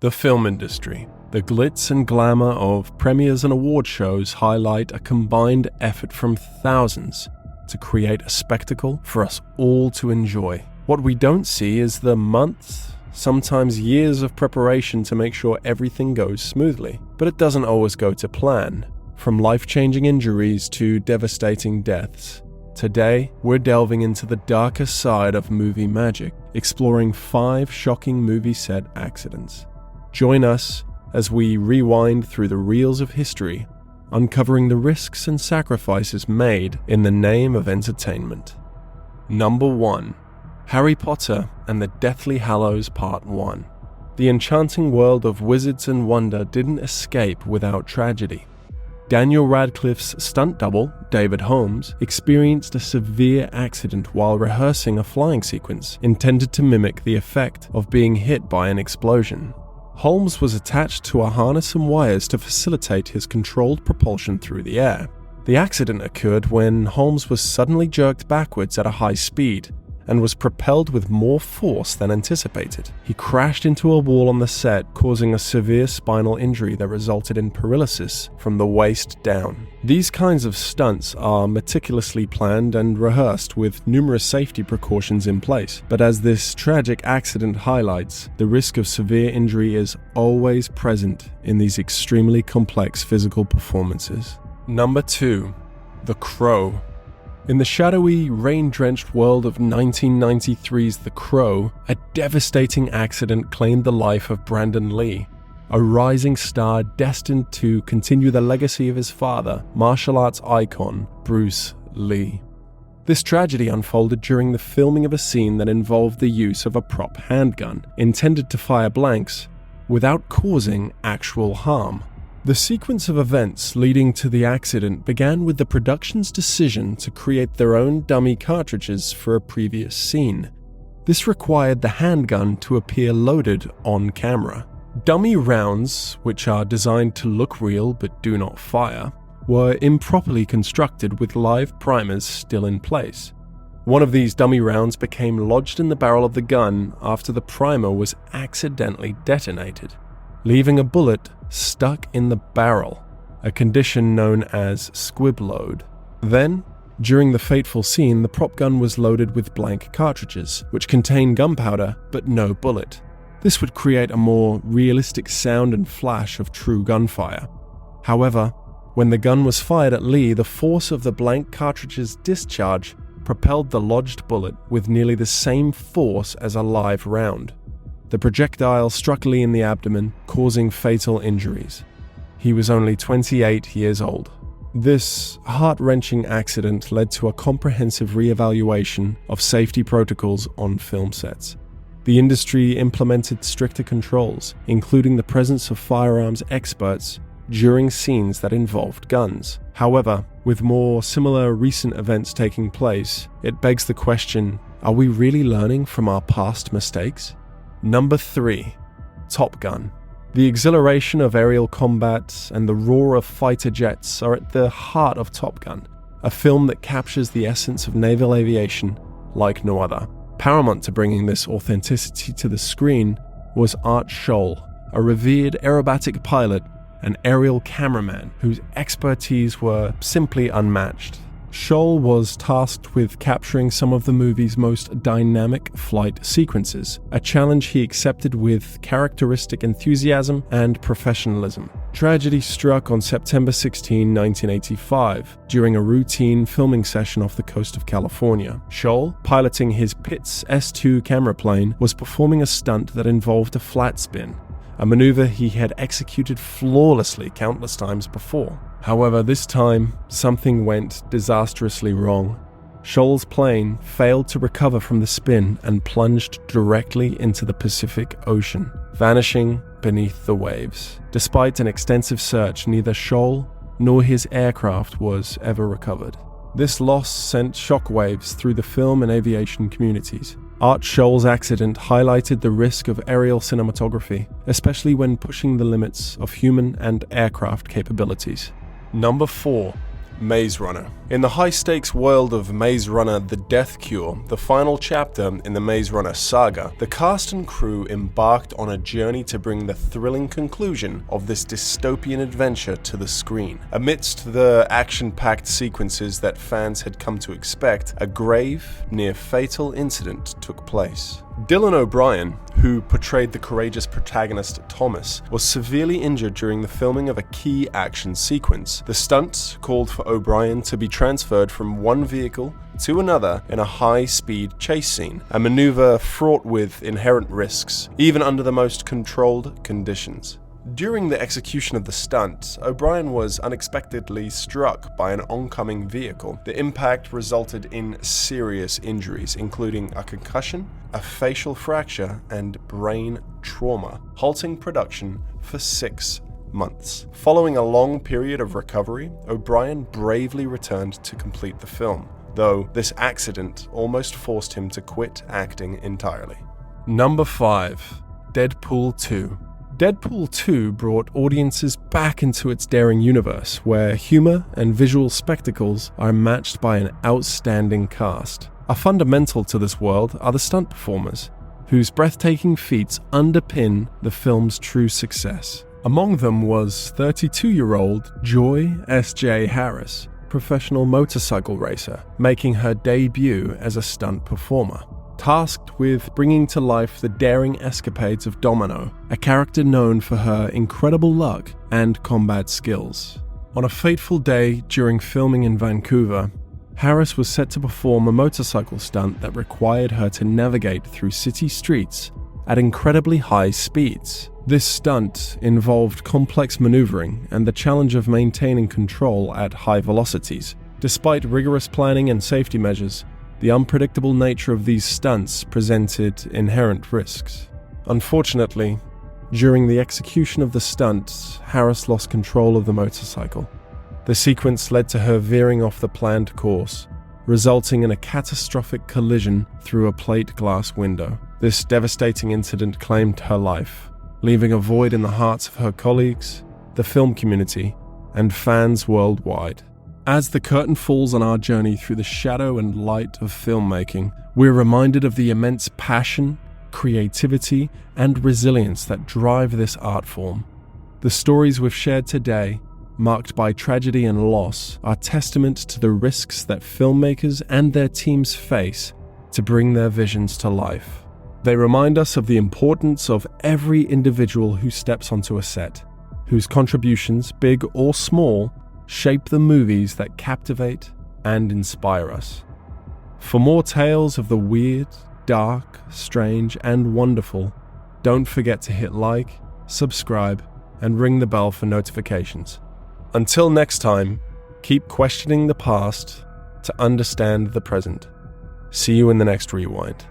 The film industry. The glitz and glamour of premieres and award shows highlight a combined effort from thousands to create a spectacle for us all to enjoy. What we don't see is the months, sometimes years of preparation to make sure everything goes smoothly. But it doesn't always go to plan. From life-changing injuries to devastating deaths. Today, we're delving into the darker side of movie magic, exploring 5 shocking movie set accidents. Join us as we rewind through the reels of history, uncovering the risks and sacrifices made in the name of entertainment. Number 1. Harry Potter and the Deathly Hallows Part 1. The enchanting world of wizards and wonder didn't escape without tragedy. Daniel Radcliffe's stunt double, David Holmes, experienced a severe accident while rehearsing a flying sequence intended to mimic the effect of being hit by an explosion. Holmes was attached to a harness and wires to facilitate his controlled propulsion through the air. The accident occurred when Holmes was suddenly jerked backwards at a high speed and was propelled with more force than anticipated. He crashed into a wall on the set, causing a severe spinal injury that resulted in paralysis from the waist down. These kinds of stunts are meticulously planned and rehearsed with numerous safety precautions in place, but as this tragic accident highlights, the risk of severe injury is always present in these extremely complex physical performances. Number 2. The Crow. In the shadowy, rain-drenched world of 1993's The Crow, a devastating accident claimed the life of Brandon Lee, a rising star destined to continue the legacy of his father, martial arts icon Bruce Lee. This tragedy unfolded during the filming of a scene that involved the use of a prop handgun, intended to fire blanks without causing actual harm. The sequence of events leading to the accident began with the production's decision to create their own dummy cartridges for a previous scene. This required the handgun to appear loaded on camera. Dummy rounds, which are designed to look real but do not fire, were improperly constructed with live primers still in place. One of these dummy rounds became lodged in the barrel of the gun after the primer was accidentally detonated, leaving a bullet stuck in the barrel, a condition known as squib load. Then, during the fateful scene, the prop gun was loaded with blank cartridges, which contained gunpowder but no bullet. This would create a more realistic sound and flash of true gunfire. However, when the gun was fired at Lee, the force of the blank cartridge's discharge propelled the lodged bullet with nearly the same force as a live round. The projectile struck Lee in the abdomen, causing fatal injuries. He was only 28 years old. This heart-wrenching accident led to a comprehensive reevaluation of safety protocols on film sets. The industry implemented stricter controls, including the presence of firearms experts during scenes that involved guns. However, with more similar recent events taking place, it begs the question, are we really learning from our past mistakes? Number 3. Top Gun. The exhilaration of aerial combat and the roar of fighter jets are at the heart of Top Gun, a film that captures the essence of naval aviation like no other. Paramount to bringing this authenticity to the screen was Art Scholl, a revered aerobatic pilot and aerial cameraman whose expertise were simply unmatched. Scholl was tasked with capturing some of the movie's most dynamic flight sequences, a challenge he accepted with characteristic enthusiasm and professionalism. Tragedy struck on September 16, 1985, during a routine filming session off the coast of California. Scholl, piloting his Pitts S2 camera plane, was performing a stunt that involved a flat spin, a maneuver he had executed flawlessly countless times before. However, this time, something went disastrously wrong. Scholl's plane failed to recover from the spin and plunged directly into the Pacific Ocean, vanishing beneath the waves. Despite an extensive search, neither Scholl nor his aircraft was ever recovered. This loss sent shockwaves through the film and aviation communities. Art Scholl's accident highlighted the risk of aerial cinematography, especially when pushing the limits of human and aircraft capabilities. Number 4. Maze Runner. In the high-stakes world of Maze Runner: The Death Cure, the final chapter in the Maze Runner saga, the cast and crew embarked on a journey to bring the thrilling conclusion of this dystopian adventure to the screen. Amidst the action-packed sequences that fans had come to expect, a grave, near-fatal incident took place. Dylan O'Brien, who portrayed the courageous protagonist Thomas, was severely injured during the filming of a key action sequence. The stunt called for O'Brien to be transferred from one vehicle to another in a high-speed chase scene, a maneuver fraught with inherent risks, even under the most controlled conditions. During the execution of the stunt, O'Brien was unexpectedly struck by an oncoming vehicle. The impact resulted in serious injuries, including a concussion, a facial fracture, and brain trauma, halting production for 6 months. Following a long period of recovery, O'Brien bravely returned to complete the film, though this accident almost forced him to quit acting entirely. Number 5. Deadpool 2. Deadpool 2 brought audiences back into its daring universe, where humor and visual spectacles are matched by an outstanding cast. Fundamental to this world are the stunt performers, whose breathtaking feats underpin the film's true success. Among them was 32-year-old Joy S.J. Harris, professional motorcycle racer, making her debut as a stunt performer. Tasked with bringing to life the daring escapades of Domino, a character known for her incredible luck and combat skills. On a fateful day during filming in Vancouver, Harris was set to perform a motorcycle stunt that required her to navigate through city streets at incredibly high speeds. This stunt involved complex maneuvering and the challenge of maintaining control at high velocities. Despite rigorous planning and safety measures, the unpredictable nature of these stunts presented inherent risks. Unfortunately, during the execution of the stunt, Harris lost control of the motorcycle. The sequence led to her veering off the planned course, resulting in a catastrophic collision through a plate glass window. This devastating incident claimed her life, leaving a void in the hearts of her colleagues, the film community, and fans worldwide. As the curtain falls on our journey through the shadow and light of filmmaking, we're reminded of the immense passion, creativity, and resilience that drive this art form. The stories we've shared today, marked by tragedy and loss, are testament to the risks that filmmakers and their teams face to bring their visions to life. They remind us of the importance of every individual who steps onto a set, whose contributions, big or small, shape the movies that captivate and inspire us. For more tales of the weird, dark, strange, and wonderful, don't forget to hit like, subscribe, and ring the bell for notifications. Until next time, keep questioning the past to understand the present. See you in the next rewind.